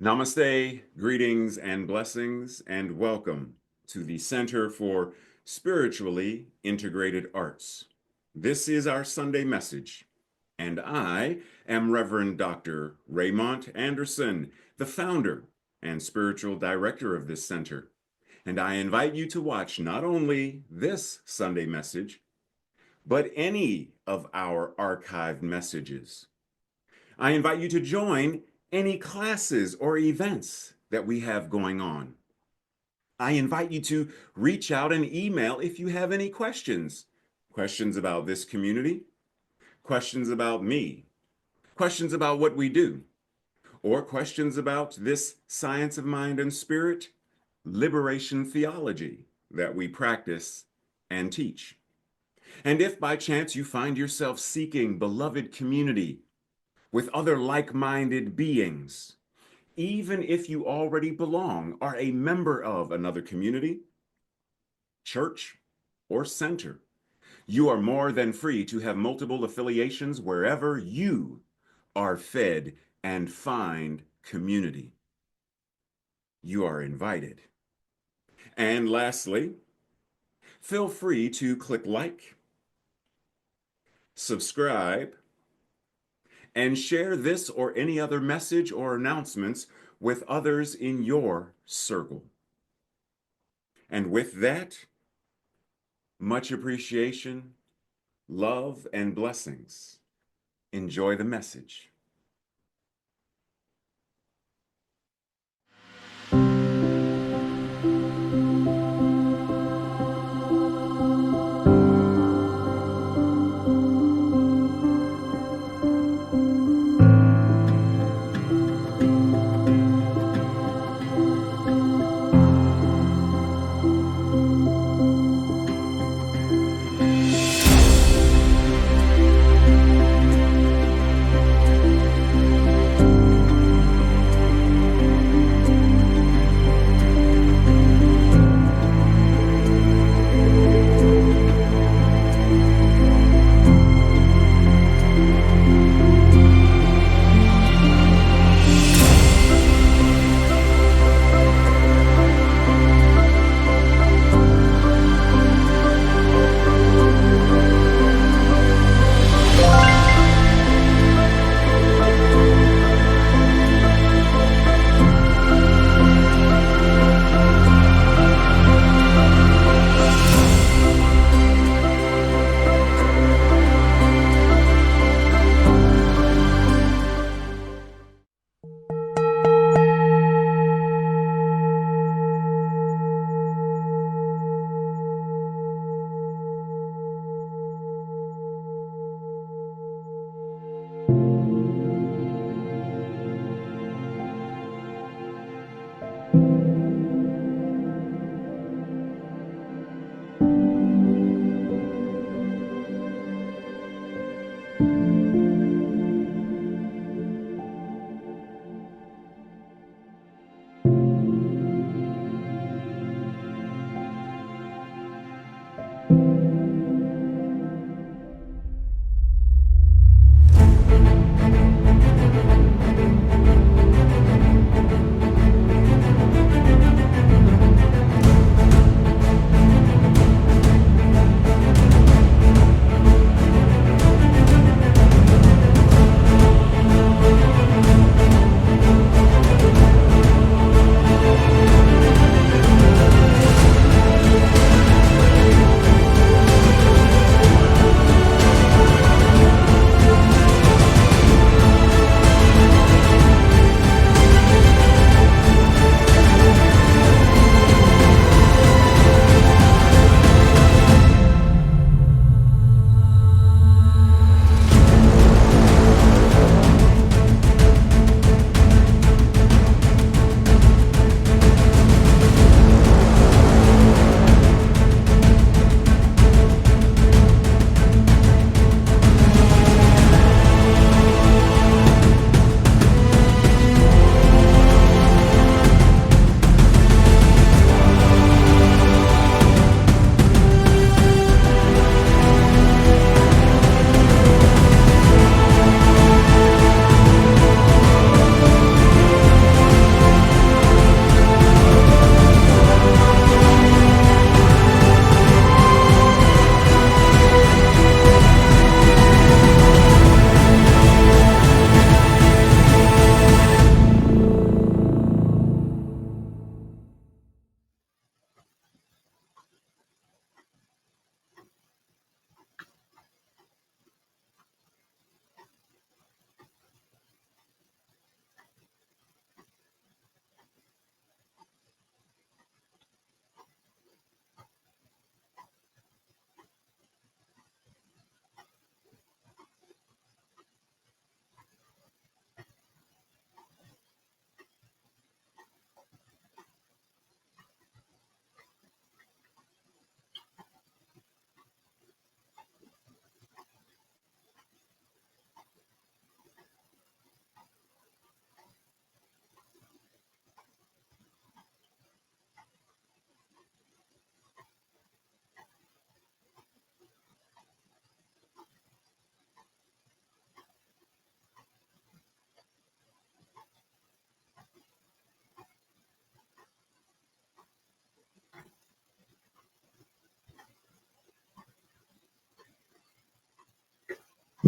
Namaste, greetings and blessings, and welcome to the Center for Spiritually Integrated Arts. This is our Sunday message, and I am Reverend Dr. Raymont Anderson, the founder and spiritual director of this center. And I invite you to watch not only this Sunday message, but any of our archived messages. I invite you to join any classes or events that we have going on. I invite you to reach out and email if you have any questions. Questions about this community, questions about me, questions about what we do, or questions about this science of mind and spirit, liberation theology that we practice and teach. And if by chance you find yourself seeking beloved community with other like-minded beings, even if you already belong, are a member of another community, church, or center, you are more than free to have multiple affiliations wherever you are fed and find community. You are invited. And lastly, feel free to click like, subscribe, and share this or any other message or announcements with others in your circle. And with that, much appreciation, love, and blessings. Enjoy the message.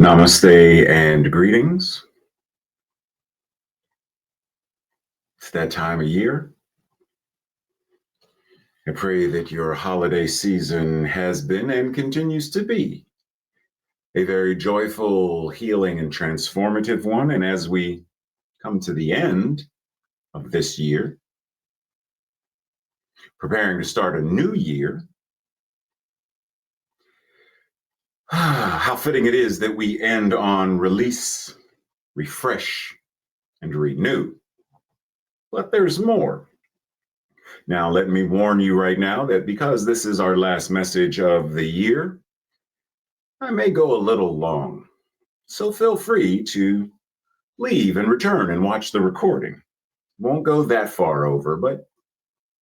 Namaste and greetings. It's that time of year. I pray that your holiday season has been and continues to be a very joyful, healing, and transformative one. And as we come to the end of this year, preparing to start a new year, how fitting it is that we end on release, refresh, and renew. But there's more. Now, let me warn you right now that because this is our last message of the year, I may go a little long. So feel free to leave and return and watch the recording. Won't go that far over, but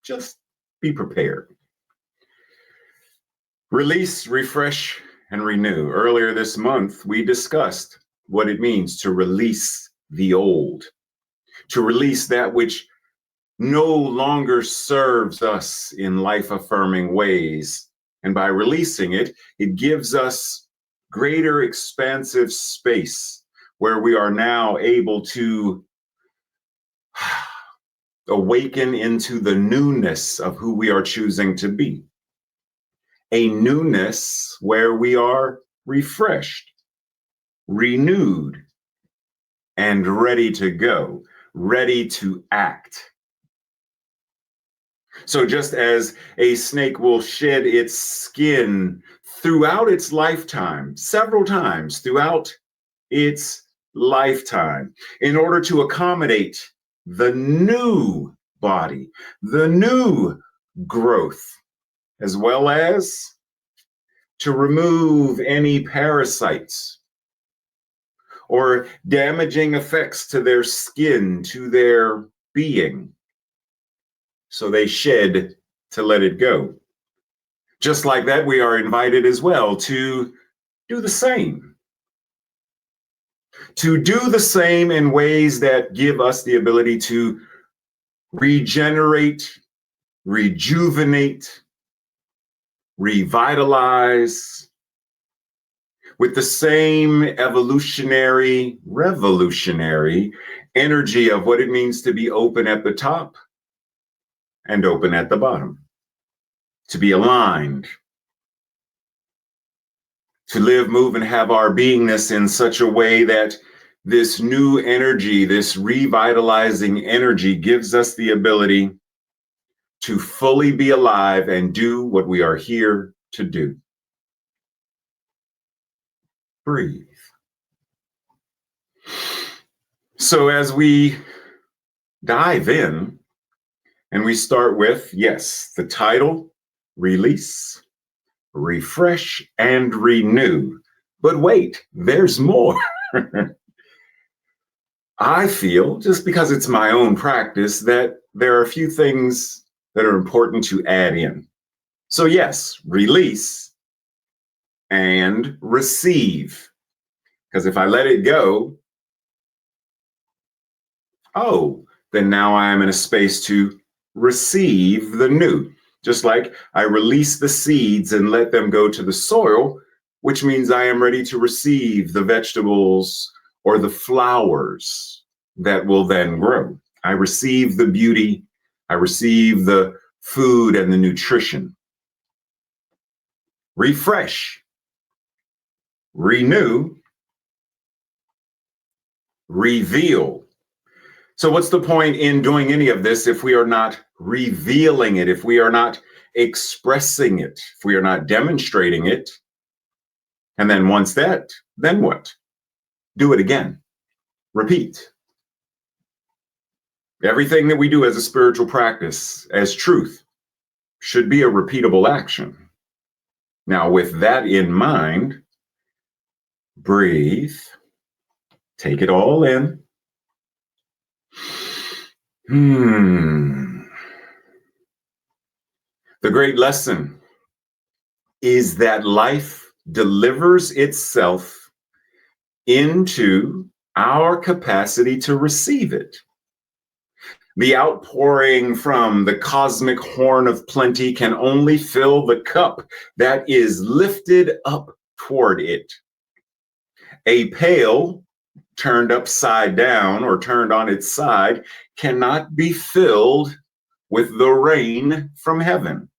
just be prepared. Release, refresh, and renew. Earlier this month, we discussed what it means to release the old, to release that which no longer serves us in life-affirming ways. And by releasing it, it gives us greater expansive space where we are now able to awaken into the newness of who we are choosing to be. A newness where we are refreshed, renewed, and ready to go, ready to act. So just as a snake will shed its skin throughout its lifetime, several times throughout its lifetime, in order to accommodate the new body, the new growth, as well as to remove any parasites or damaging effects to their skin, to their being. So they shed to let it go. Just like that, we are invited as well to do the same. To do the same in ways that give us the ability to regenerate, rejuvenate, revitalize with the same evolutionary, revolutionary energy of what it means to be open at the top and open at the bottom, to be aligned, to live, move, and have our beingness in such a way that this new energy, this revitalizing energy, gives us the ability to fully be alive and do what we are here to do. Breathe. So as we dive in, and we start with, yes, the title, release, refresh, and renew. But wait, there's more. I feel, just because it's my own practice, that there are a few things that are important to add in. So yes, release and receive. Because if I let it go, then now I am in a space to receive the new. Just like I release the seeds and let them go to the soil, which means I am ready to receive the vegetables or the flowers that will then grow. I receive the beauty, I receive the food and the nutrition. Refresh, renew, reveal. So what's the point in doing any of this if we are not revealing it, if we are not expressing it, if we are not demonstrating it? And then once that, then what? Do it again. Repeat. Everything that we do as a spiritual practice, as truth, should be a repeatable action. Now, with that in mind, breathe, take it all in. The great lesson is that life delivers itself into our capacity to receive it. The outpouring from the cosmic horn of plenty can only fill the cup that is lifted up toward it. A pail turned upside down or turned on its side cannot be filled with the rain from heaven.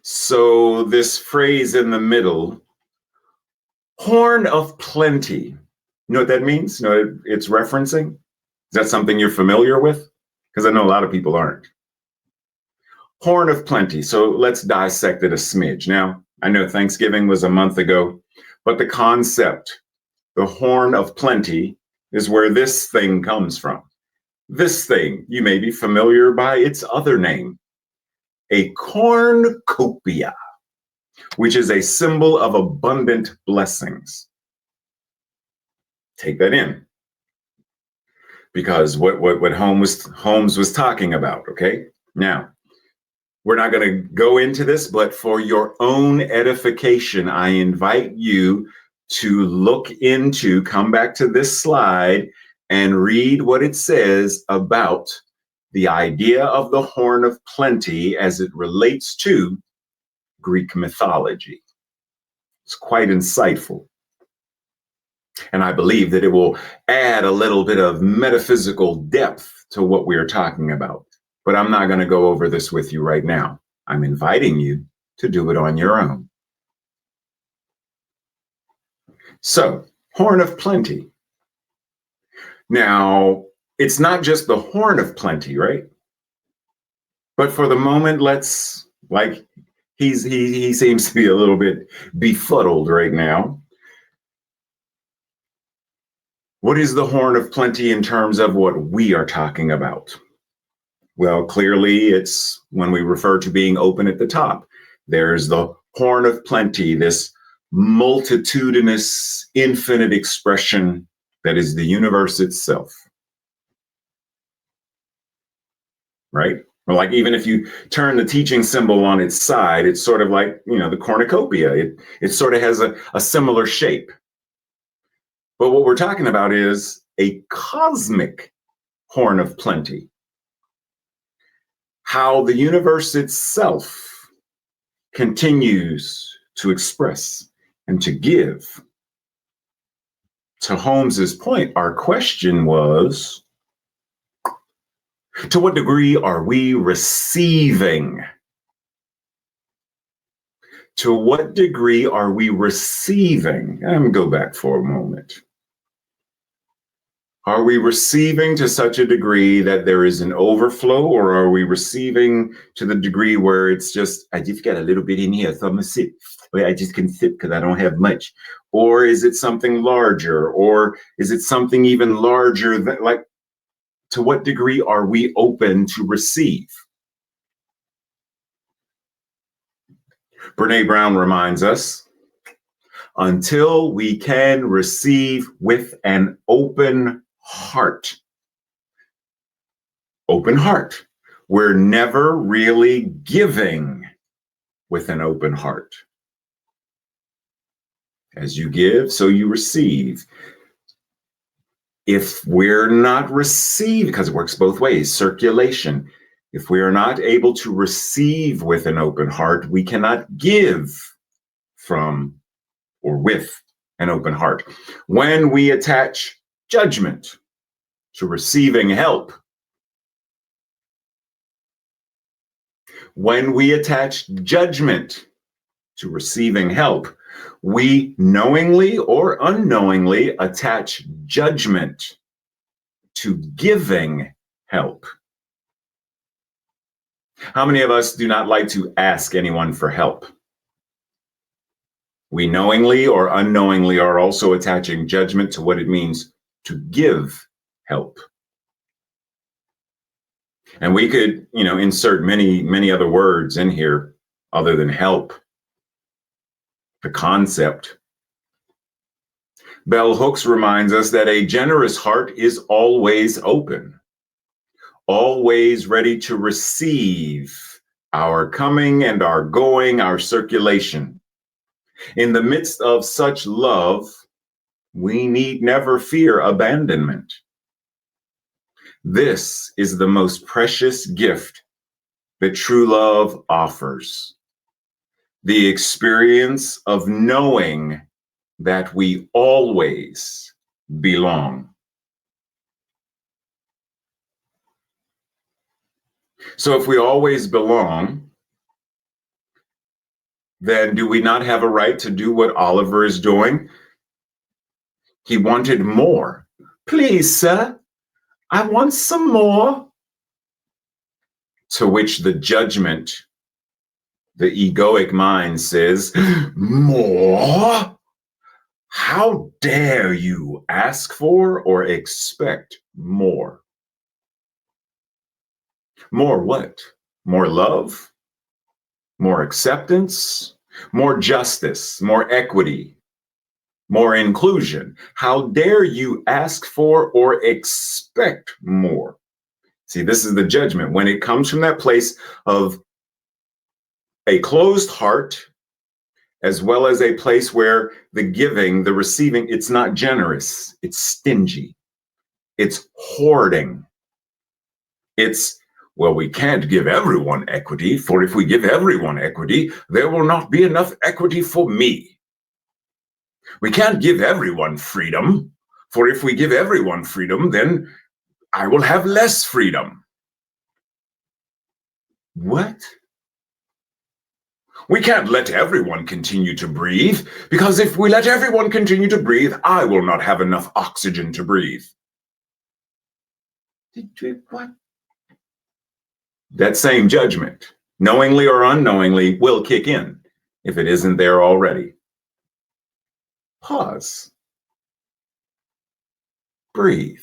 So this phrase in the middle, horn of plenty, you know what that means? You know, it's referencing. Is that something you're familiar with? Because I know a lot of people aren't. Horn of plenty. So let's dissect it a smidge. Now, I know Thanksgiving was a month ago, but the concept, the horn of plenty, is where this thing comes from. This thing, you may be familiar by its other name, a cornucopia, which is a symbol of abundant blessings. Take that in. Because what Holmes was talking about, okay? Now, we're not going to go into this, but for your own edification, I invite you to look into, come back to this slide and read what it says about the idea of the horn of plenty as it relates to Greek mythology. It's quite insightful. And I believe that it will add a little bit of metaphysical depth to what we're talking about. But I'm not going to go over this with you right now. I'm inviting you to do it on your own. So, horn of plenty. Now, it's not just the horn of plenty, right? But for the moment, let's, like, he seems to be a little bit befuddled right now. What is the horn of plenty in terms of what we are talking about? Well, clearly it's when we refer to being open at the top. There's the horn of plenty, this multitudinous, infinite expression that is the universe itself. Right? Or like even if you turn the teaching symbol on its side, it's sort of like, you know, the cornucopia. It sort of has a similar shape. But what we're talking about is a cosmic horn of plenty. How the universe itself continues to express and to give. To Holmes's point, our question was, to what degree are we receiving? To what degree are we receiving? I'm going to go back for a moment. Are we receiving to such a degree that there is an overflow, or are we receiving to the degree where it's just, I just got a little bit in here, so I'm going to sip. I just can sip because I don't have much. Or is it something larger? Or is it something even larger than, like, to what degree are we open to receive? Brene Brown reminds us, until we can receive with an open heart, we're never really giving with an open heart. As you give, so you receive. If we're not receiving, because it works both ways, circulation, if we are not able to receive with an open heart, we cannot give from or with an open heart. When we attach judgment to receiving help, when we attach judgment to receiving help, we knowingly or unknowingly attach judgment to giving help. How many of us do not like to ask anyone for help? We knowingly or unknowingly are also attaching judgment to what it means to give help. And we could, insert many other words in here other than help. The concept. Bell Hooks reminds us that a generous heart is always open, always ready to receive our coming and our going, our circulation. In the midst of such love, we need never fear abandonment. This is the most precious gift that true love offers. the experience of knowing that we always belong. So if we always belong, then do we not have a right to do what Oliver is doing? He wanted more. Please, sir, I want some more. To which the judgment, the egoic mind says, more? How dare you ask for or expect more? More what? More love? More acceptance? More justice? More equity? More inclusion? How dare you ask for or expect more? See, this is the judgment. When it comes from that place of a closed heart, as well as a place where the giving, the receiving, it's not generous, it's stingy, it's hoarding. It's, well, we can't give everyone equity, for if we give everyone equity, there will not be enough equity for me. We can't give everyone freedom, for if we give everyone freedom, then I will have less freedom. What? We can't let everyone continue to breathe, because if we let everyone continue to breathe, I will not have enough oxygen to breathe. What? That same judgment, knowingly or unknowingly, will kick in if it isn't there already. Pause. Breathe.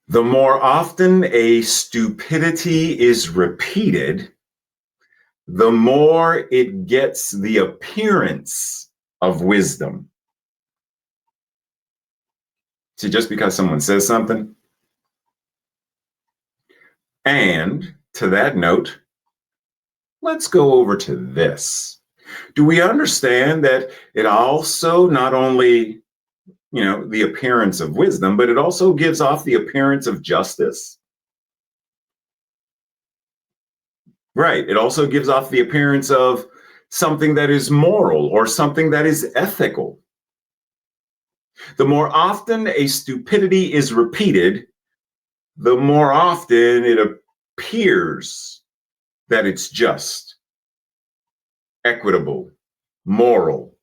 The more often a stupidity is repeated, the more it gets the appearance of wisdom. See, just because someone says something. And to that note, let's go over to this. Do we understand that it also not only, the appearance of wisdom, but it also gives off the appearance of justice? Right. It also gives off the appearance of something that is moral or something that is ethical. The more often a stupidity is repeated, the more often it appears that it's just, equitable, moral,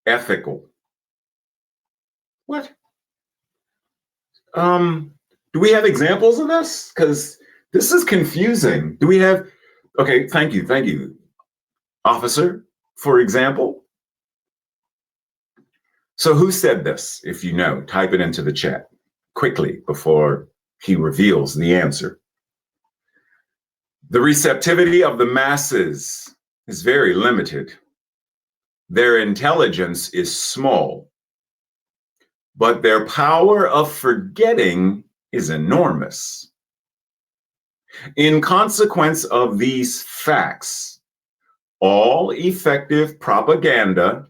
ethical. What? Do we have examples of this? Because this is confusing. Do we have, okay, thank you. Officer, for example. So who said this? If you know, type it into the chat quickly before he reveals the answer. The receptivity of the masses is very limited. Their intelligence is small, but their power of forgetting is enormous. In consequence of these facts, all effective propaganda,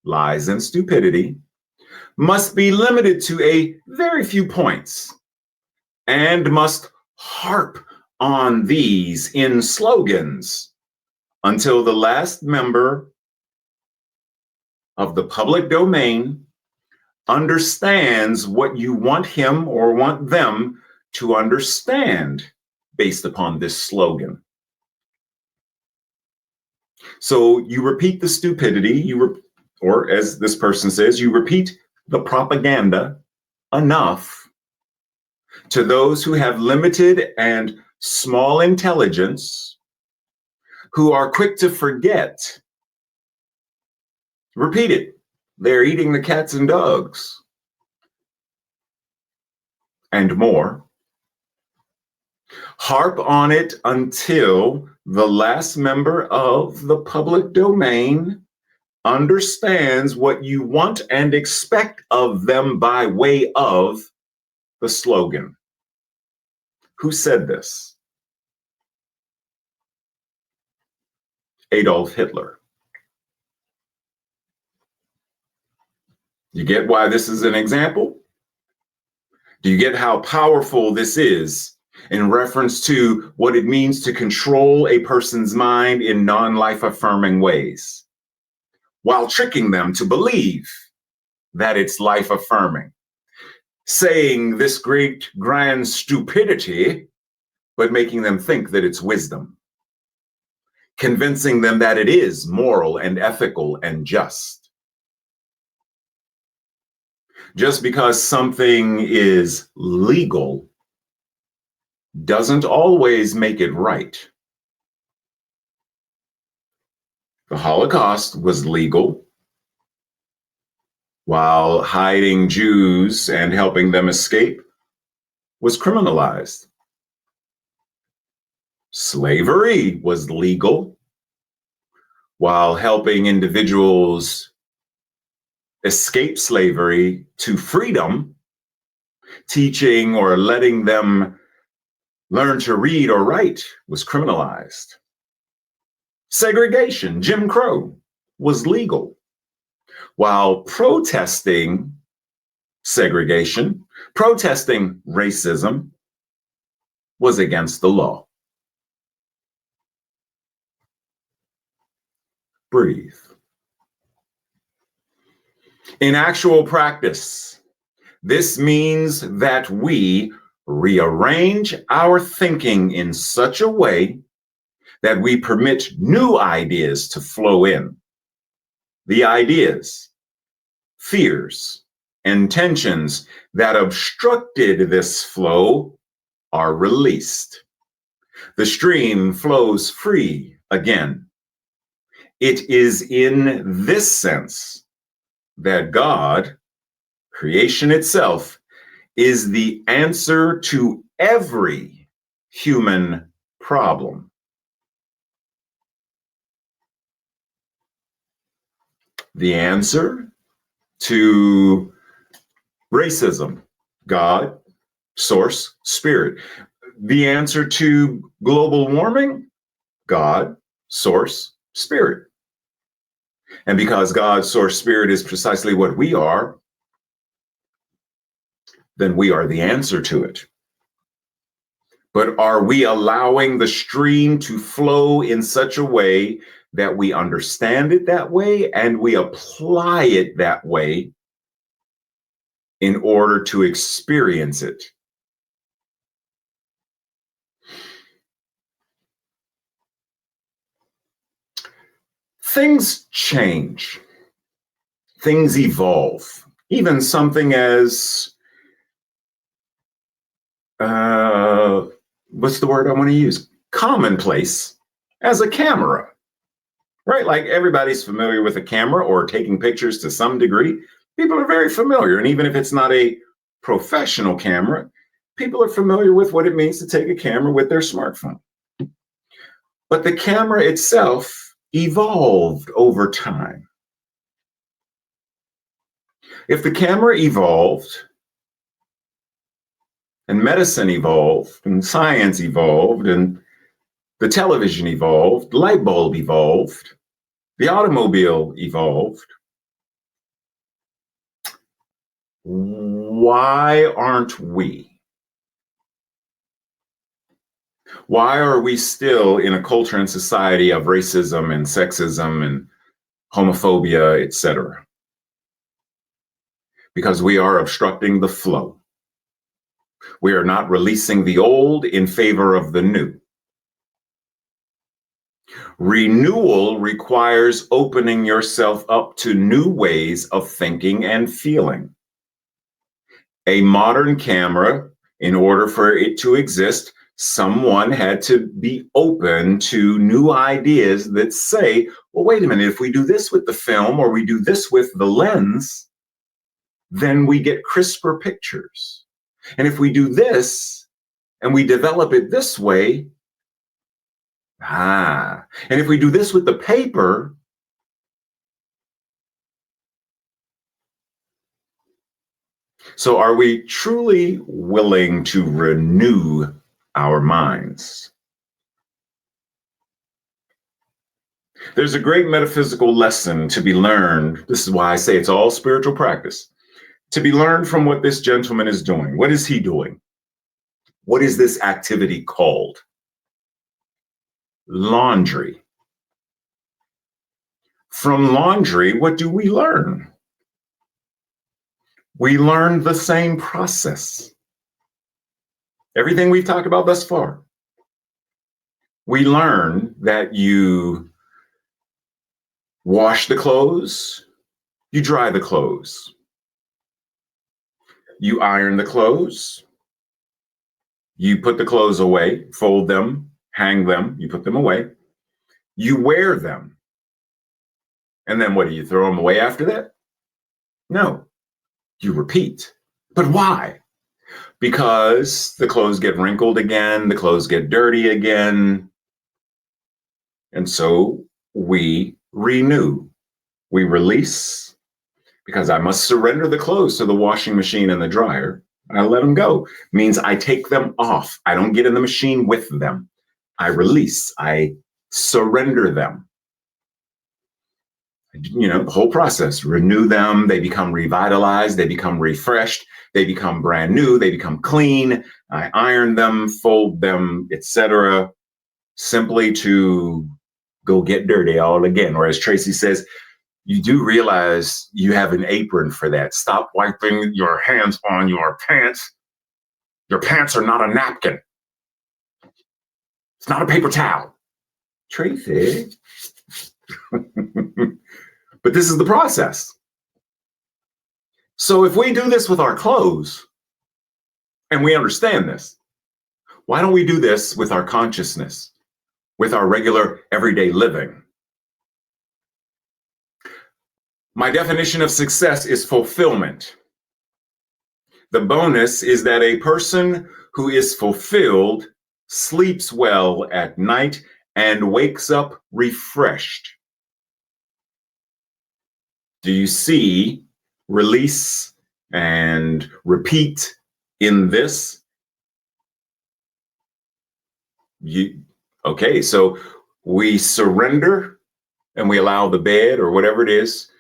lies and stupidity, must be limited to a very few points and must harp on these in slogans until the last member of the public domain understands what you want him or want them to understand based upon this slogan. So you repeat the stupidity, or as this person says, you repeat the propaganda enough to those who have limited and small intelligence, who are quick to forget. Repeat it. They're eating the cats and dogs. And more. Harp on it until the last member of the public domain understands what you want and expect of them by way of the slogan. Who said this? Adolf Hitler. You get why this is an example? Do you get how powerful this is? in reference to what it means to control a person's mind in non-life affirming ways, while tricking them to believe that it's life affirming, saying this great grand stupidity, but making them think that it's wisdom, convincing them that it is moral and ethical and just. Just because something is legal doesn't always make it right. The Holocaust was legal, while hiding Jews and helping them escape was criminalized. Slavery was legal, while helping individuals escape slavery to freedom, teaching or letting them learn to read or write was criminalized. Segregation, Jim Crow, was legal, while protesting segregation, protesting racism was against the law. Breathe. In actual practice, this means that we rearrange our thinking in such a way that we permit new ideas to flow in. The ideas, fears, and tensions that obstructed this flow are released. The stream flows free again. It is in this sense that God, creation itself, is the answer to every human problem. The answer to racism, God, source, spirit. The answer to global warming, God, source, spirit. And because God, source, spirit is precisely what we are, then we are the answer to it. But are we allowing the stream to flow in such a way that we understand it that way and we apply it that way in order to experience it? Things change, things evolve, even something as, what's the word I want to use? Commonplace as a camera, right? Like everybody's familiar with a camera or taking pictures to some degree. People are very familiar. And even if it's not a professional camera, people are familiar with what it means to take a camera with their smartphone. But the camera itself evolved over time. If the camera evolved, and medicine evolved, and science evolved, and the television evolved, the light bulb evolved, the automobile evolved, why aren't we? Why are we still in a culture and society of racism and sexism and homophobia, etc.? Because we are obstructing the flow. We are not releasing the old in favor of the new. Renewal requires opening yourself up to new ways of thinking and feeling. A modern camera, in order for it to exist, someone had to be open to new ideas that say, well, wait a minute, if we do this with the film or we do this with the lens, then we get crisper pictures. And if we do this and we develop it this way, and if we do this with the paper, so are we truly willing to renew our minds? There's a great metaphysical lesson to be learned. This is why I say it's all spiritual practice. To be learned from what this gentleman is doing. What is he doing? What is this activity called? Laundry. From laundry, what do we learn? We learn the same process. Everything we've talked about thus far. We learn that you wash the clothes, you dry the clothes, you iron the clothes, you put the clothes away, fold them, hang them, you put them away, you wear them. And then what do you throw them away after that? No, you repeat. But why? Because the clothes get wrinkled again, the clothes get dirty again. And so we renew, we release, because I must surrender the clothes to the washing machine and the dryer. I let them go. Means I take them off. I don't get in the machine with them. I release, I surrender them. The whole process, renew them, they become revitalized, they become refreshed, they become brand new, they become clean. I iron them, fold them, etc., simply to go get dirty all again. Or as Tracy says, you do realize you have an apron for that. Stop wiping your hands on your pants. Your pants are not a napkin. It's not a paper towel. Tracy. But this is the process. So if we do this with our clothes, and we understand this, why don't we do this with our consciousness, with our regular everyday living? My definition of success is fulfillment. The bonus is that a person who is fulfilled sleeps well at night and wakes up refreshed. Do you see release and repeat in this? Okay, so we surrender and we allow the bed or whatever it is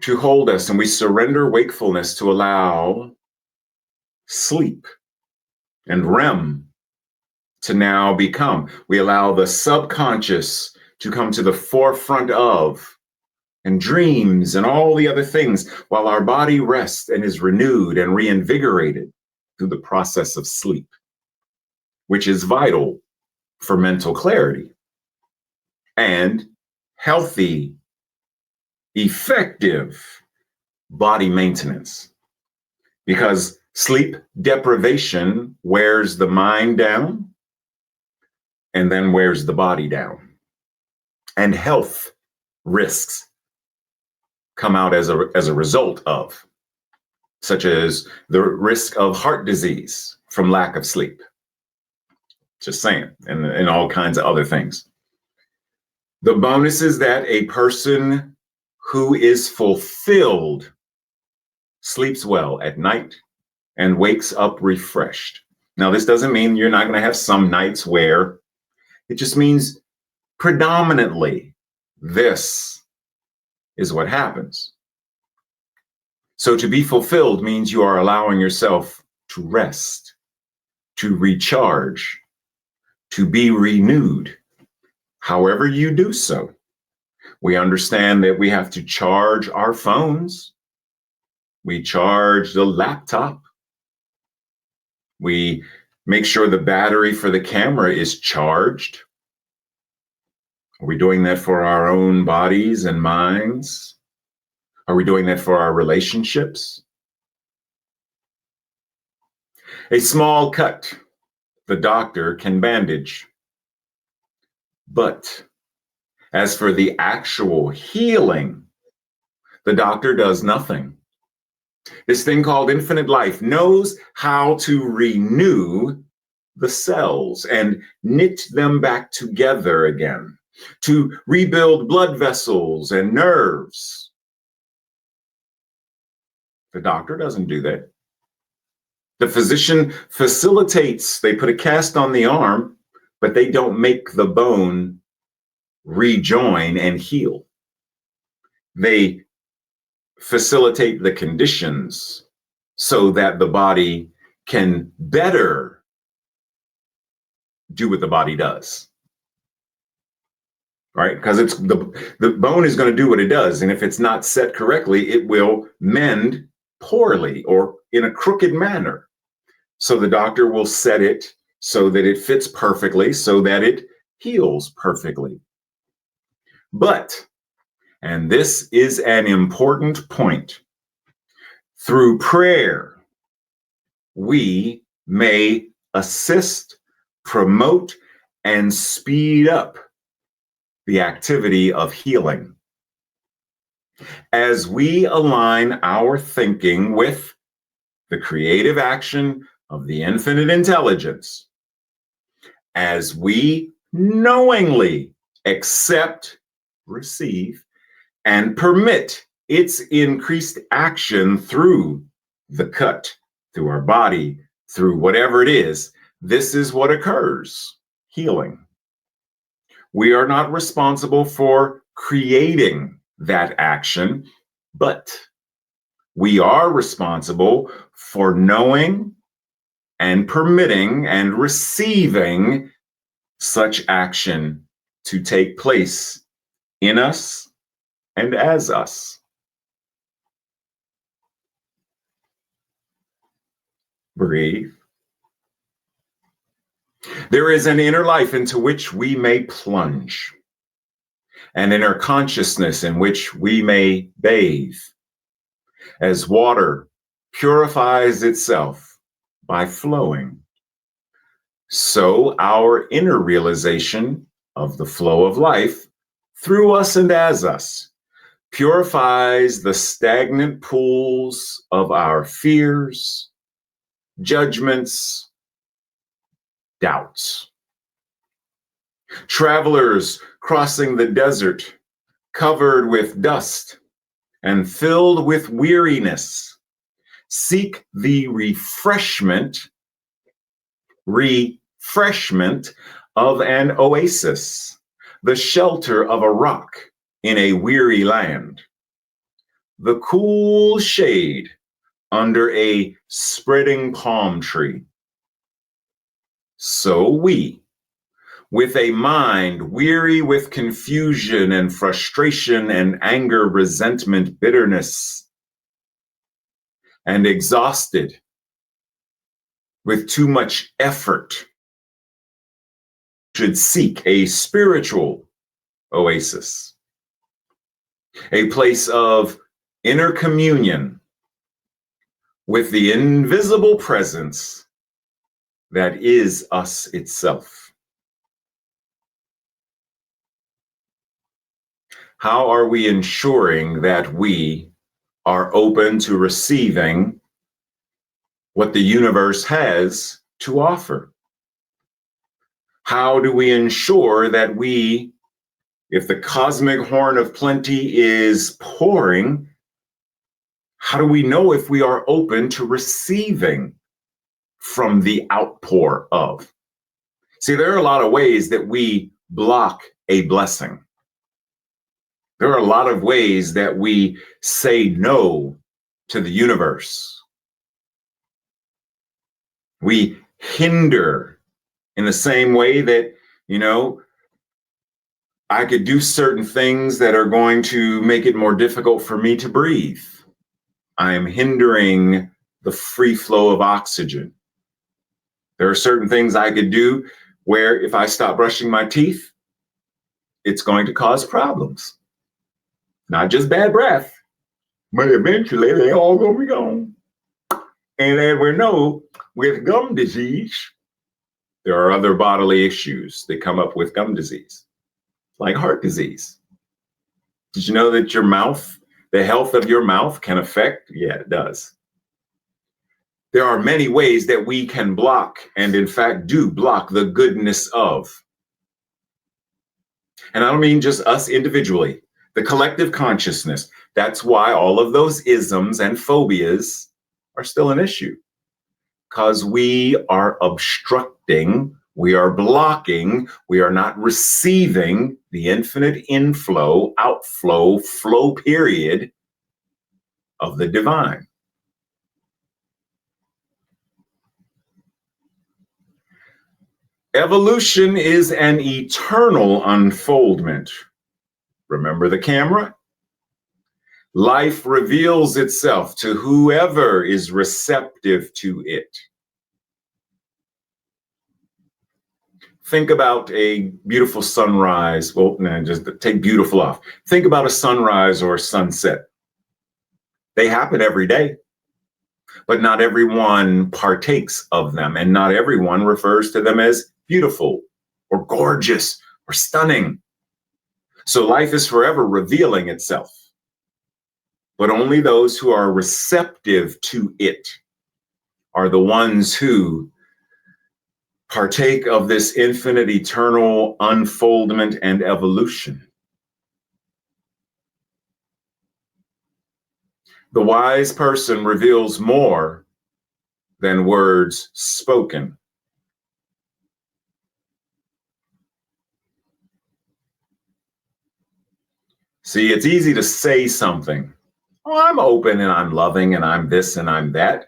to hold us, and we surrender wakefulness to allow sleep and REM to now become. We allow the subconscious to come to the forefront of, and dreams and all the other things, while our body rests and is renewed and reinvigorated through the process of sleep, which is vital for mental clarity and healthy, effective body maintenance. Because sleep deprivation wears the mind down and then wears the body down. And health risks come out as a result of, such as the risk of heart disease from lack of sleep. Just saying, and all kinds of other things. The bonus is that a person who is fulfilled sleeps well at night and wakes up refreshed. Now, this doesn't mean you're not going to have some nights where, it just means predominantly this is what happens. So to be fulfilled means you are allowing yourself to rest, to recharge, to be renewed. However you do so, we understand that we have to charge our phones. We charge the laptop. We make sure the battery for the camera is charged. Are we doing that for our own bodies and minds? Are we doing that for our relationships? A small cut, the doctor can bandage. But as for the actual healing, the doctor does nothing. This thing called infinite life knows how to renew the cells and knit them back together again, to rebuild blood vessels and nerves. The doctor doesn't do that. The physician facilitates, they put a cast on the arm, but they don't make the bone rejoin and heal. They facilitate the conditions so that the body can better do what the body does, right? Because it's the bone is going to do what it does. And if it's not set correctly, it will mend poorly or in a crooked manner. So the doctor will set it so that it fits perfectly, so that it heals perfectly. But, and this is an important point, through prayer, we may assist, promote, and speed up the activity of healing. As we align our thinking with the creative action of the infinite intelligence, as we knowingly accept, receive, and permit its increased action through the cut, through our body, through whatever it is, this is what occurs: healing. We are not responsible for creating that action, but we are responsible for knowing and permitting and receiving such action to take place in us and as us. Breathe. There is an inner life into which we may plunge, an inner consciousness in which we may bathe, as water purifies itself by flowing. So our inner realization of the flow of life through us and as us purifies the stagnant pools of our fears, judgments, doubts. Travelers crossing the desert, covered with dust and filled with weariness, seek the refreshment of an oasis, the shelter of a rock in a weary land, the cool shade under a spreading palm tree. So we, with a mind weary with confusion and frustration and anger, resentment, bitterness, and exhausted with too much effort, should seek a spiritual oasis, a place of inner communion with the invisible presence that is us itself. How are we ensuring that we are open to receiving what the universe has to offer? How do we ensure that we, if the cosmic horn of plenty is pouring, how do we know if we are open to receiving from the outpour of? See, there are a lot of ways that we block a blessing. There are a lot of ways that we say no to the universe. We hinder in the same way that, I could do certain things that are going to make it more difficult for me to breathe. I am hindering the free flow of oxygen. There are certain things I could do where if I stop brushing my teeth, it's going to cause problems. Not just bad breath, but eventually they all gonna be gone. And as we know, with gum disease, there are other bodily issues that come up with gum disease, like heart disease. Did you know that your mouth, the health of your mouth can affect? Yeah, it does. There are many ways that we can block, and in fact do block, the goodness of. And I don't mean just us individually, the collective consciousness. That's why all of those isms and phobias are still an issue, because we are obstructing, we are blocking, we are not receiving the infinite inflow, outflow, flow period of the divine. Evolution is an eternal unfoldment. Remember the camera? Life reveals itself to whoever is receptive to it. Think about a beautiful sunrise. Well, no, just take beautiful off. Think about a sunrise or a sunset. They happen every day, but not everyone partakes of them, and not everyone refers to them as beautiful or gorgeous or stunning. So life is forever revealing itself, but only those who are receptive to it are the ones who partake of this infinite, eternal unfoldment and evolution. The wise person reveals more than words spoken. See, it's easy to say something. Oh, I'm open and I'm loving and I'm this and I'm that.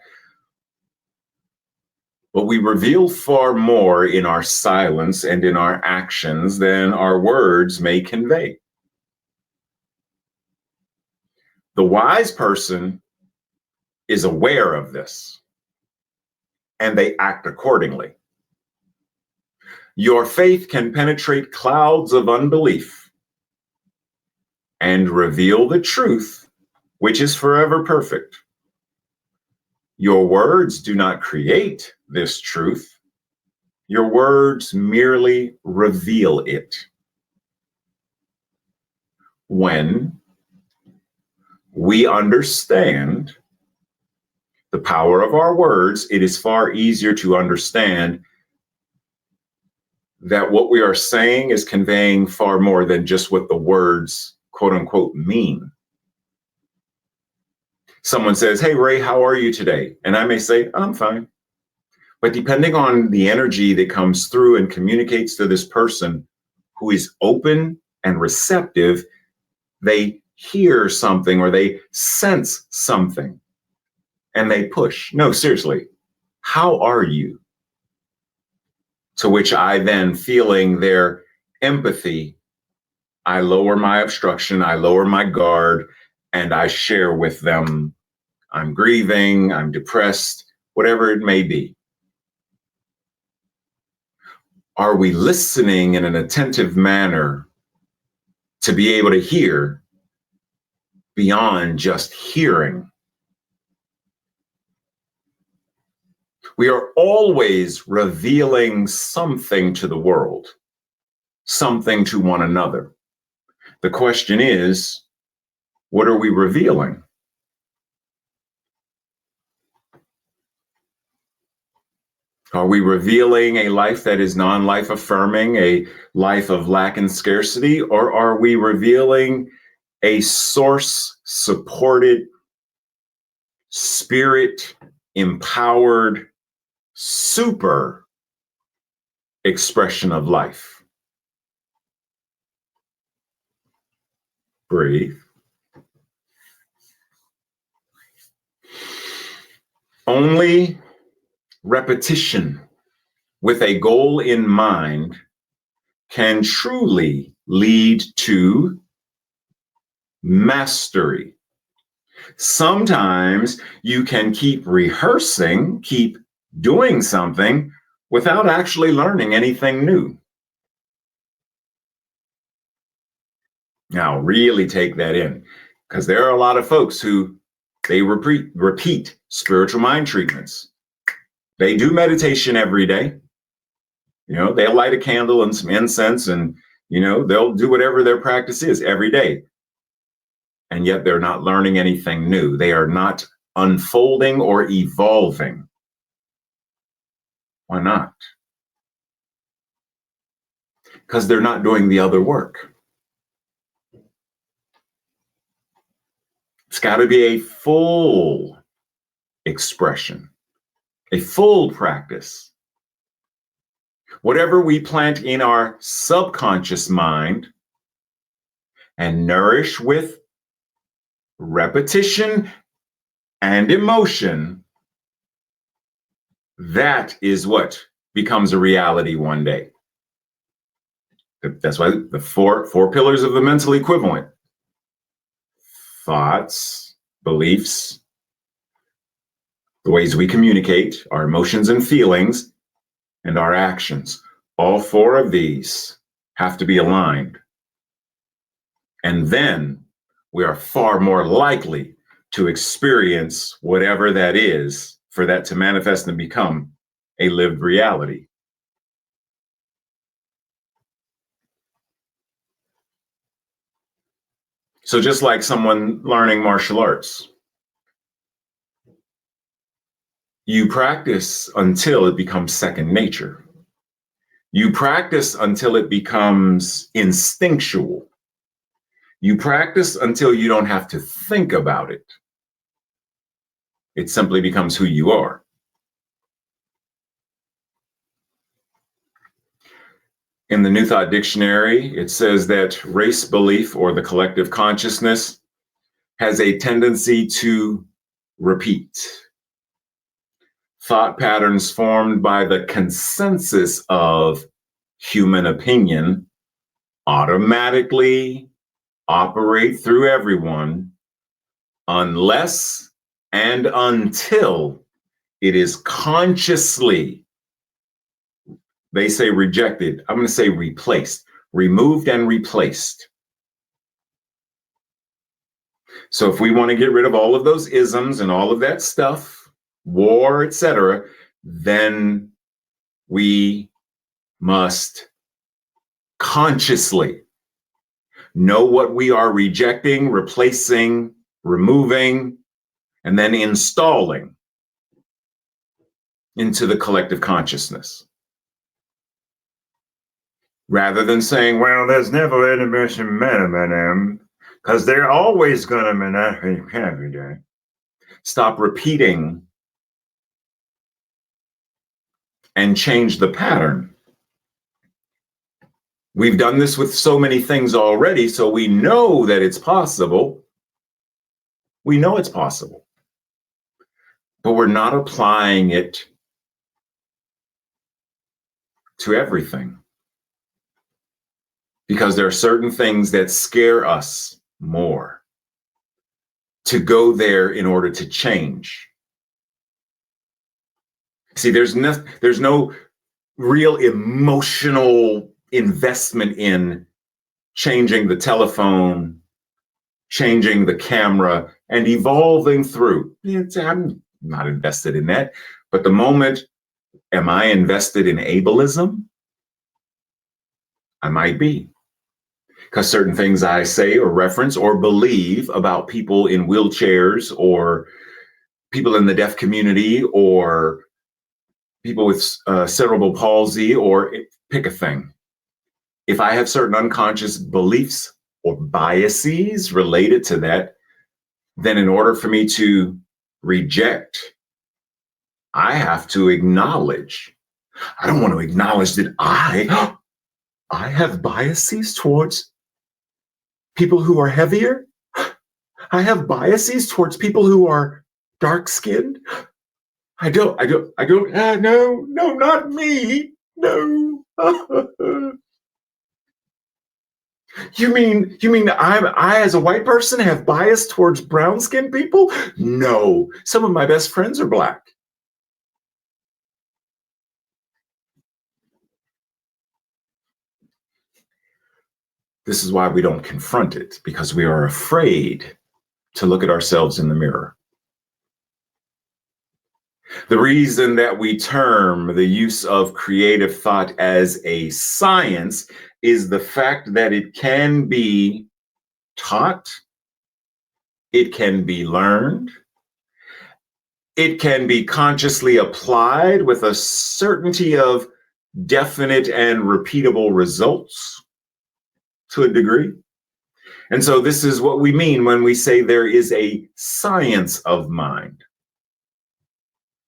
But we reveal far more in our silence and in our actions than our words may convey. The wise person is aware of this, and they act accordingly. Your faith can penetrate clouds of unbelief and reveal the truth, which is forever perfect. Your words do not create this truth. Your words merely reveal it. When we understand the power of our words, it is far easier to understand that what we are saying is conveying far more than just what the words, quote unquote, mean. Someone says, "Hey, Ray, how are you today?" And I may say, "I'm fine." But depending on the energy that comes through and communicates to this person who is open and receptive, they hear something or they sense something and they push. "No, seriously, how are you?" To which I then, feeling their empathy, I lower my obstruction, I lower my guard, and I share with them, I'm grieving, I'm depressed, whatever it may be. Are we listening in an attentive manner to be able to hear beyond just hearing? We are always revealing something to the world, something to one another. The question is, what are we revealing? Are we revealing a life that is non-life affirming, a life of lack and scarcity, or are we revealing a source supported, spirit empowered, super expression of life? Breathe. Only repetition with a goal in mind can truly lead to mastery. Sometimes you can keep rehearsing, keep doing something without actually learning anything new. Now, really take that in, because there are a lot of folks who they repeat spiritual mind treatments. They do meditation every day. They'll light a candle and some incense and, they'll do whatever their practice is every day. And yet they're not learning anything new. They are not unfolding or evolving. Why not? Because they're not doing the other work. It's got to be a full expression, a full practice. Whatever we plant in our subconscious mind and nourish with repetition and emotion, that is what becomes a reality one day. That's why the four pillars of the mental equivalent: thoughts, beliefs, the ways we communicate, our emotions and feelings, and our actions. All four of these have to be aligned. And then we are far more likely to experience whatever that is, for that to manifest and become a lived reality. So just like someone learning martial arts, you practice until it becomes second nature. You practice until it becomes instinctual. You practice until you don't have to think about it. It simply becomes who you are. In the New Thought Dictionary, it says that race belief, or the collective consciousness, has a tendency to repeat. Thought patterns formed by the consensus of human opinion automatically operate through everyone unless and until it is consciously, they say rejected, I'm going to say replaced, removed and replaced. So if we want to get rid of all of those isms and all of that stuff, war, etc., then we must consciously know what we are rejecting, replacing, removing, and then installing into the collective consciousness. Rather than saying, well, there's never any mission man, because they're always going to. Stop repeating and change the pattern. We've done this with so many things already, so we know that it's possible. We know it's possible, but we're not applying it to everything, because there are certain things that scare us more to go there in order to change. See, there's no real emotional investment in changing the telephone, changing the camera, and evolving through. I'm not invested in that. But the moment, am I invested in ableism? I might be. Because certain things I say or reference or believe about people in wheelchairs, or people in the deaf community, or people with cerebral palsy, or pick a thing. If I have certain unconscious beliefs or biases related to that, then in order for me to reject, I have to acknowledge. I don't want to acknowledge that I have biases towards people who are heavier. I have biases towards people who are dark-skinned. No, not me. No. You mean I as a white person have bias towards brown-skinned people? No. Some of my best friends are Black. This is why we don't confront it, because we are afraid to look at ourselves in the mirror. The reason that we term the use of creative thought as a science is the fact that it can be taught, it can be learned, it can be consciously applied with a certainty of definite and repeatable results to a degree. And so this is what we mean when we say there is a science of mind.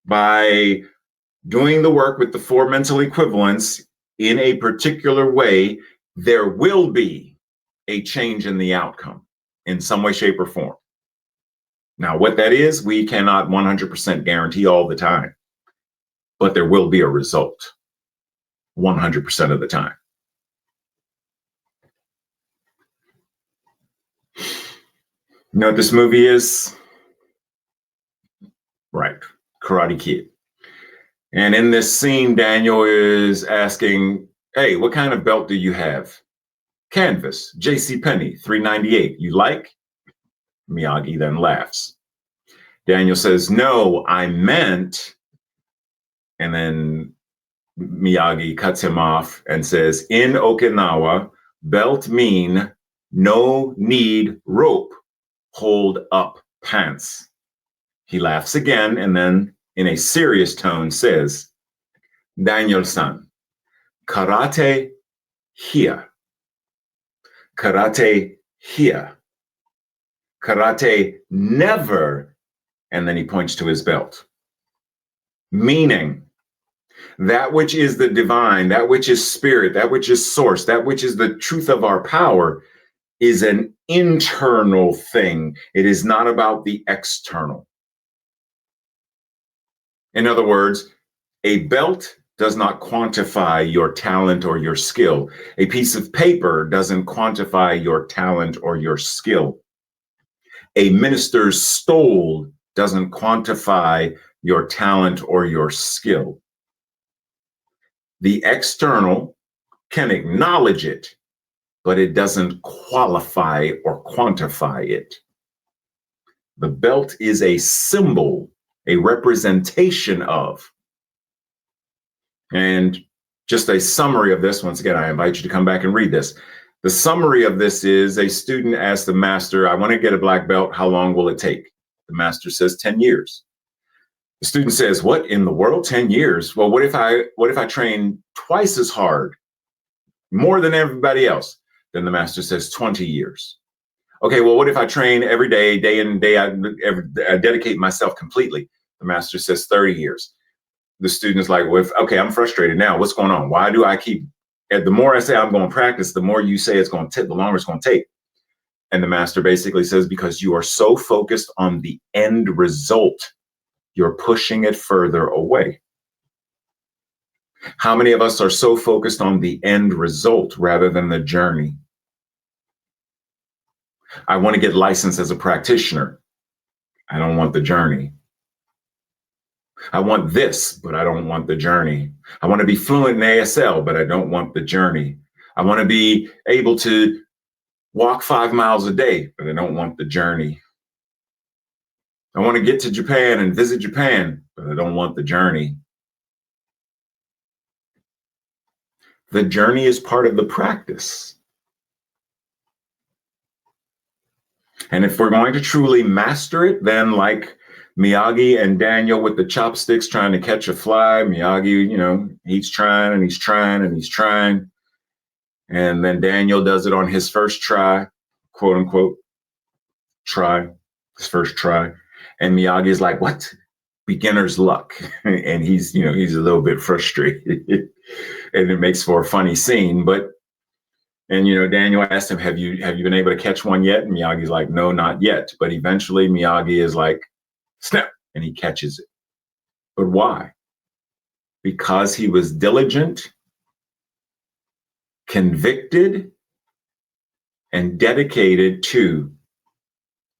By doing the work with the four mental equivalents in a particular way, there will be a change in the outcome in some way, shape, or form. Now, what that is, we cannot 100% guarantee all the time, but there will be a result. 100% of the time. You know what this movie is? Right, Karate Kid. And in this scene, Daniel is asking, hey, what kind of belt do you have? Canvas, JCPenney, $3.98. You like? Miyagi then laughs. Daniel says, no, I meant, and then Miyagi cuts him off and says, in Okinawa, belt mean no need rope, hold up pants. He laughs again and then in a serious tone says, Daniel-san, karate here. Karate here. Karate never, and then he points to his belt. Meaning, that which is the divine, that which is spirit, that which is source, that which is the truth of our power is an internal thing. It is not about the external. In other words, a belt does not quantify your talent or your skill. A piece of paper doesn't quantify your talent or your skill. A minister's stole doesn't quantify your talent or your skill. The external can acknowledge it, but it doesn't qualify or quantify it. The belt is a symbol, a representation of. And just a summary of this, once again, I invite you to come back and read this. The summary of this is a student asked the master, I want to get a black belt. How long will it take? The master says 10 years. The student says, what in the world, 10 years? Well, what if I train twice as hard, more than everybody else? Then the master says 20 years. Okay, well, what if I train every day, day in, day out, I dedicate myself completely? The master says 30 years. The student is like, well, okay, I'm frustrated now. What's going on? Why do I keep, the more I say I'm going to practice, the more you say it's going to take, the longer it's going to take. And the master basically says, because you are so focused on the end result, you're pushing it further away. How many of us are so focused on the end result rather than the journey? I want to get licensed as a practitioner. I don't want the journey. I want this, but I don't want the journey. I want to be fluent in ASL, but I don't want the journey. I want to be able to walk 5 miles a day, but I don't want the journey. I want to get to Japan and visit Japan, but I don't want the journey. The journey is part of the practice. And if we're going to truly master it, then like Miyagi and Daniel with the chopsticks trying to catch a fly, Miyagi, you know, he's trying and he's trying and he's trying. And then Daniel does it on his first try, quote unquote, try, his first try. And Miyagi is like, what? Beginner's luck. And he's, you know, he's a little bit frustrated. And it makes for a funny scene. But, and, you know, Daniel asked him, have you been able to catch one yet? And Miyagi's like, no, not yet. But eventually Miyagi is like, snap, and he catches it. But why? Because he was diligent, convicted, and dedicated to,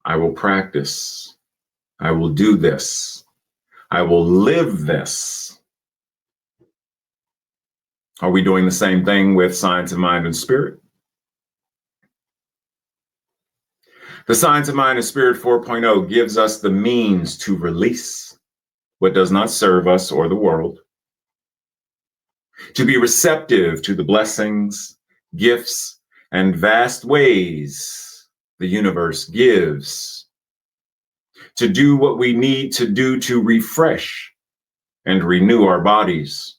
I will practice. I will do this. I will live this. Are we doing the same thing with science of mind and spirit? The Science of Mind and Spirit 4.0 gives us the means to release what does not serve us or the world, to be receptive to the blessings, gifts, and vast ways the universe gives, to do what we need to do to refresh and renew our bodies,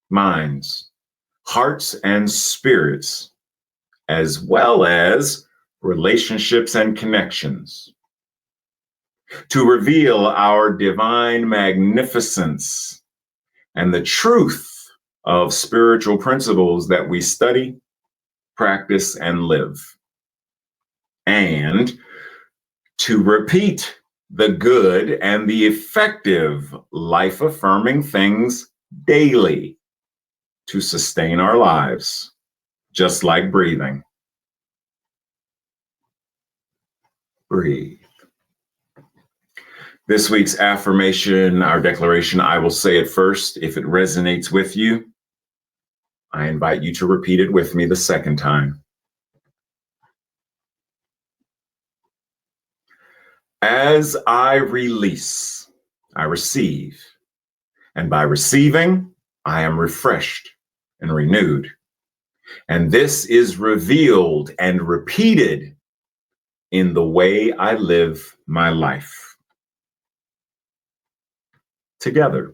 minds, hearts, and spirits, as well as relationships and connections, to reveal our divine magnificence and the truth of spiritual principles that we study, practice, and live, and to repeat the good and the effective life-affirming things daily, to sustain our lives, just like breathing. Breathe. This week's affirmation, our declaration, I will say it first. If it resonates with you, I invite you to repeat it with me the second time. As I release, I receive. And by receiving, I am refreshed and renewed. And this is revealed and repeated in the way I live my life. Together.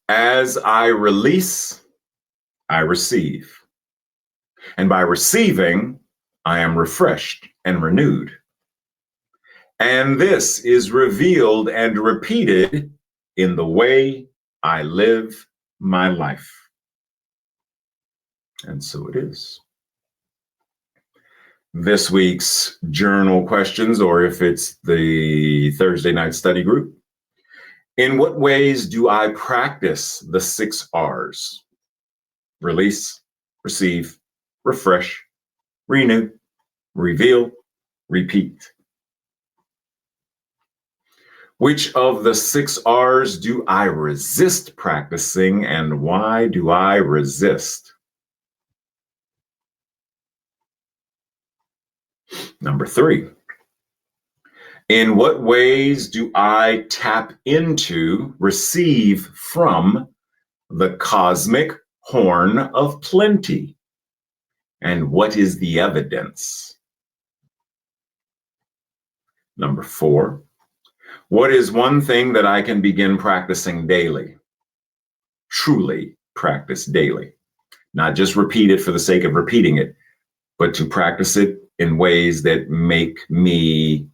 As I release, I receive. And by receiving, I am refreshed and renewed. And this is revealed and repeated in the way I live my life. And so it is. This week's journal questions, or if it's the Thursday night study group. In what ways do I practice the 6 R's? Release, receive, refresh, renew, reveal, repeat. Which of the 6 R's do I resist practicing, and why do I resist? Number 3. In what ways do I tap into, receive from the cosmic horn of plenty? And what is the evidence? Number 4. What is one thing that I can begin practicing daily? Truly practice daily. Not just repeat it for the sake of repeating it, but to practice it in ways that make me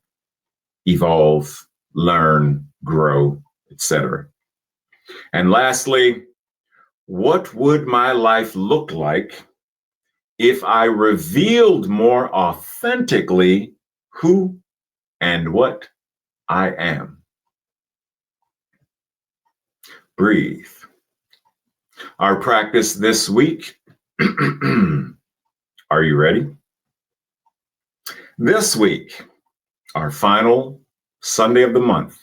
evolve, learn, grow, etc. And lastly, what would my life look like if I revealed more authentically who and what I am? Breathe. Our practice this week. Are you ready? This week, our final Sunday of the month.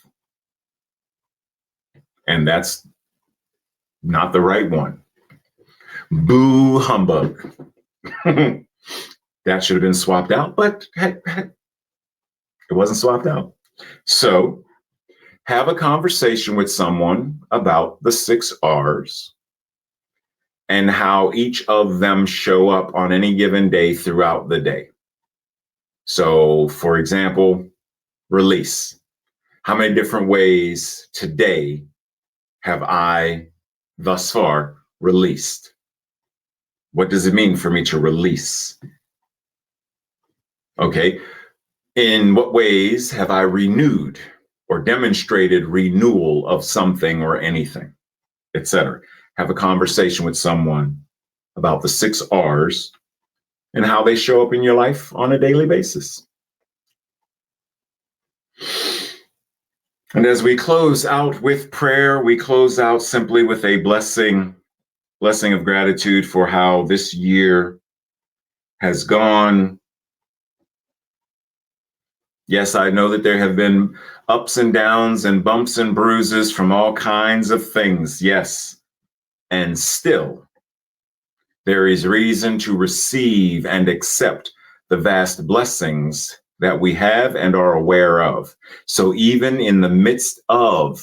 And that's not the right one. Boo humbug. That should have been swapped out, but hey, it wasn't swapped out. So have a conversation with someone about the 6 R's and how each of them show up on any given day throughout the day. So, for example, release. How many different ways today have I thus far released? What does it mean for me to release? Okay. In what ways have I renewed or demonstrated renewal of something or anything, etc.? Have a conversation with someone about the 6 R's and how they show up in your life on a daily basis. And as we close out with prayer, we close out simply with a blessing of gratitude for how this year has gone. Yes, I know that there have been ups and downs and bumps and bruises from all kinds of things. Yes. And still, there is reason to receive and accept the vast blessings that we have and are aware of. So even in the midst of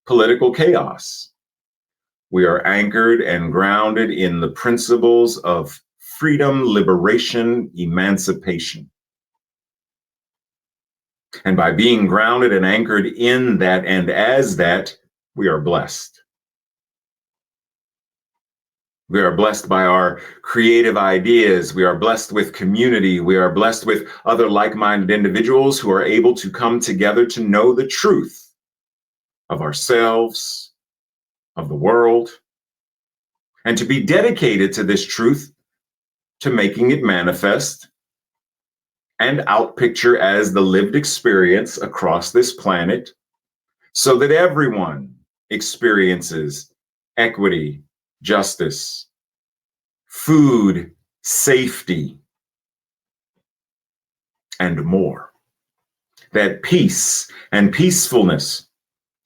political chaos, we are anchored and grounded in the principles of freedom, liberation, emancipation. And by being grounded and anchored in that and as that, we are blessed. We are blessed by our creative ideas. We are blessed with community. We are blessed with other like-minded individuals who are able to come together to know the truth of ourselves, of the world, and to be dedicated to this truth, to making it manifest and outpicture as the lived experience across this planet so that everyone experiences equity, justice, food safety, and more. That peace and peacefulness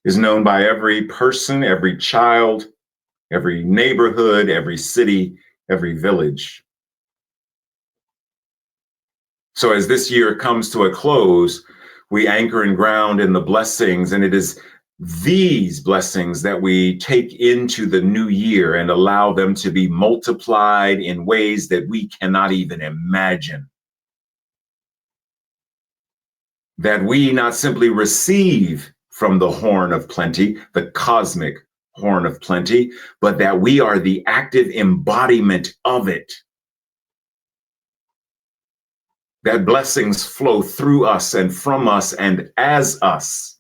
is known by every person, every child, every neighborhood, every city, every village. So as this year comes to a close, we anchor and ground in the blessings, and it is these blessings that we take into the new year and allow them to be multiplied in ways that we cannot even imagine. That we not simply receive from the horn of plenty, the cosmic horn of plenty, but that we are the active embodiment of it. That blessings flow through us and from us and as us.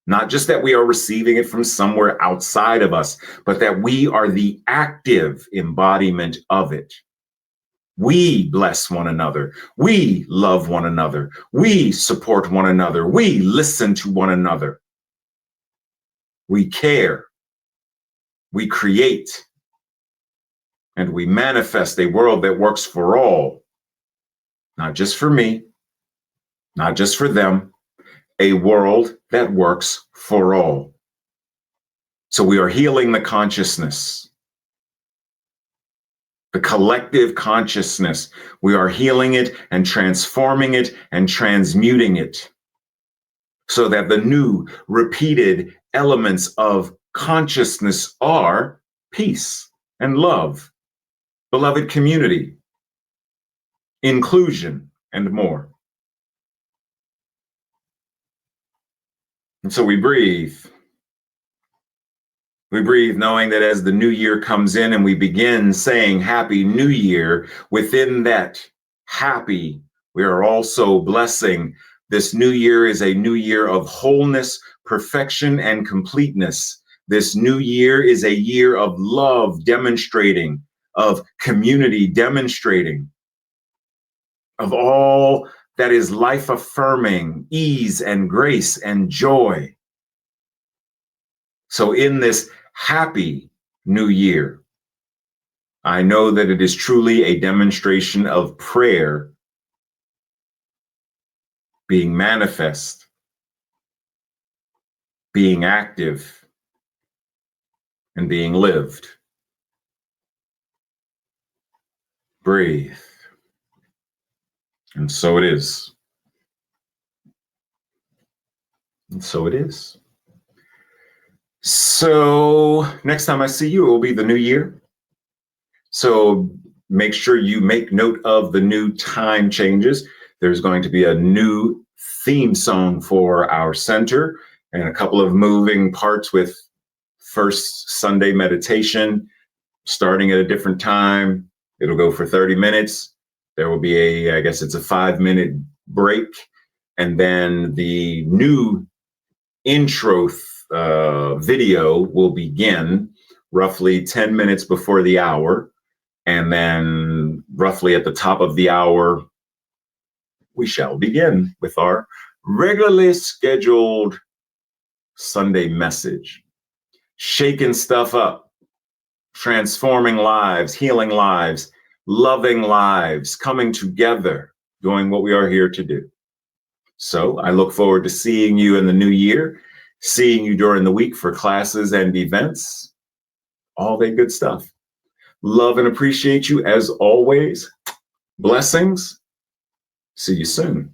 Not just that we are receiving it from somewhere outside of us, but that we are the active embodiment of it. We bless one another. We love one another. We support one another. We listen to one another. We care. We create. And we manifest a world that works for all. Not just for me, not just for them, a world that works for all. So we are healing the consciousness, the collective consciousness. We are healing it and transforming it and transmuting it so that the new repeated elements of consciousness are peace and love, beloved community, inclusion, and more. And so we breathe. We breathe knowing that as the new year comes in and we begin saying Happy New Year, within that happy, we are also blessing. This new year is a new year of wholeness, perfection, and completeness. This new year is a year of love demonstrating, of community demonstrating, of all that is life affirming, ease and grace and joy. So in this happy new year, I know that it is truly a demonstration of prayer being manifest, being active, and being lived. Breathe. And so it is. And so it is. So next time I see you, it will be the new year. So make sure you make note of the new time changes. There's going to be a new theme song for our center and a couple of moving parts with first Sunday meditation starting at a different time. It'll go for 30 minutes. There will be I guess it's a 5-minute break. And then the new intro video will begin roughly 10 minutes before the hour. And then roughly at the top of the hour, we shall begin with our regularly scheduled Sunday message. Shaking stuff up, transforming lives, healing lives, loving lives, coming together, doing what we are here to do. So I look forward to seeing you in the new year, seeing you during the week for classes and events, all that good stuff. Love and appreciate you as always. Blessings. See you soon.